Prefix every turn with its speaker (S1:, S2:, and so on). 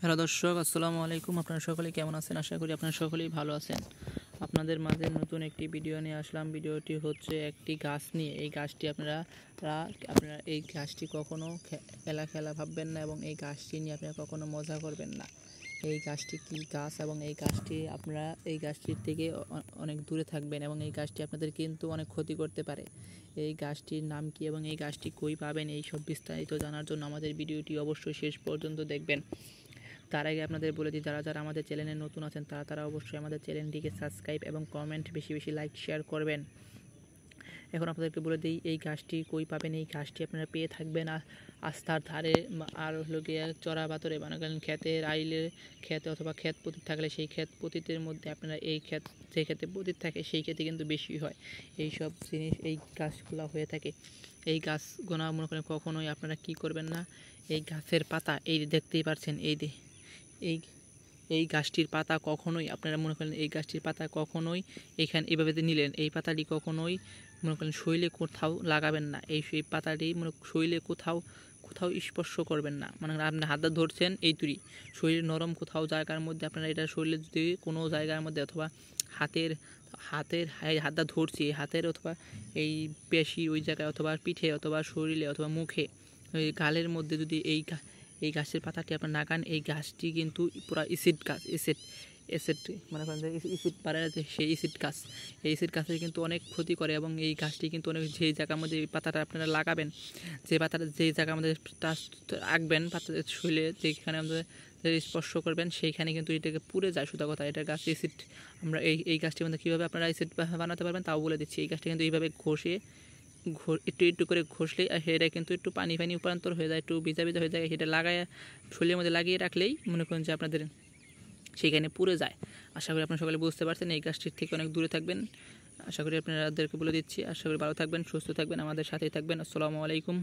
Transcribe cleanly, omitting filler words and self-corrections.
S1: Hello দর্শক, আসসালামু আলাইকুম। আপনারা সকলে কেমন আছেন? আশা করি আপনারা সকলেই ভালো আছেন। আপনাদের মাঝে নতুন একটি ভিডিও নিয়ে আসলাম। ভিডিওটি হচ্ছে একটি গাছ নিয়ে। এই গাছটি আপনারা এই গাছটি কখনো খেলা ভাববেন না এবং এই গাছটি নিয়ে আপনারা কখনো মজা করবেন না। এই গাছটি কী গাছ এবং এই গাছটি আপনারা এই গাছটির থেকে অনেক দূরে থাকবেন এবং এই গাছটি আপনাদের কিন্তু অনেক ক্ষতি করতে পারে। এই গাছটির নাম কি এবং এই গাছটি কই পাবেন, এই সব বিস্তারিত জানার জন্য আমাদের ভিডিওটি অবশ্যই শেষ পর্যন্ত দেখবেন। তার আগে আপনাদের বলে দিই, যারা আমাদের চ্যানেলে নতুন আছেন তারা অবশ্যই আমাদের চ্যানেলটিকে সাবস্ক্রাইব এবং কমেন্ট বেশি লাইক শেয়ার করবেন। এখন আপনাদেরকে বলে দিই এই গাছটি কই পাবেন। এই গাছটি আপনারা পেয়ে থাকবেন রাস্তার ধারে আর হলো গিয়ে চড়া বাতরে, মনে করেন ক্ষেতের আইলে ক্ষেতে অথবা ক্ষেত পতিত থাকলে সেই ক্ষেত পতিতের মধ্যে আপনারা এই যে ক্ষেতে পতিত থাকে সেই ক্ষেতে কিন্তু বেশি হয় এই সব জিনিস, এই গাছগুলো হয়ে থাকে। এই গাছগুলো মনে করেন কখনোই আপনারা কি করবেন না, এই গাছের পাতা এই দেখতেই পাচ্ছেন, এই এই গাছটির পাতা কখনোই আপনারা মনে করেন এই গাছটির পাতা কখনোই এভাবে নিলেন, এই পাতাটি কখনোই মনে করেন শরীরে কোথাও লাগাবেন না। সেই পাতাটি শরীরে কোথাও স্পর্শ করবেন না। মানে আপনি হাতটা ধরছেন এই তুরি শরীরে নরম কোথাও জায়গার মধ্যে আপনারা এটা শরীরে যদি কোনো জায়গার মধ্যে অথবা হাতটা ধরছি হাতের অথবা এই পেশি ওই জায়গায় অথবা পিঠে অথবা শরীরে অথবা মুখে ওই গালের মধ্যে যদি এই গাছের পাতাটি আপনার নাগান, এই গাছটি কিন্তু পুরো অ্যাসিড গাছ, অ্যাসিড মনে করেন যে অ্যাসিড পারে সেই অ্যাসিড গাছ, এই অ্যাসিড গাছের কিন্তু অনেক ক্ষতি করে এবং এই গাছটি কিন্তু অনেক যেই জায়গার মধ্যে এই পাতাটা আপনারা লাগাবেন, যেই জায়গার মধ্যে রাখবেন পাতা শরীরে যেখানে আমাদের স্পর্শ করবেন সেইখানে কিন্তু এটাকে পুড়ে যায়। সুতা কথা, এটা গাছ অ্যাসিড। আমরা এই গাছটির মধ্যে কীভাবে আপনারা অ্যাসিড বানাতে পারবেন তাও বলে দিচ্ছি। এই গাছটি কিন্তু এইভাবে একটু করে ঘষলেই সেটা কিন্তু একটু পানি রূপান্তর হয়ে যায়, একটু ভিজা হয়ে যায়। সেটা শরীরের মধ্যে লাগিয়ে রাখলেই মনে করেন যে আপনাদের সেখানে পুড়ে যায়। আশা করি আপনারা সকলে বুঝতে পারছেন। এই গাছটির থেকে অনেক দূরে থাকবেন। আশা করি আপনাদেরকে বলে দিচ্ছি। আশা করি ভালো থাকবেন, সুস্থ থাকবেন, আমাদের সাথেই থাকবেন। আসসালামু আলাইকুম।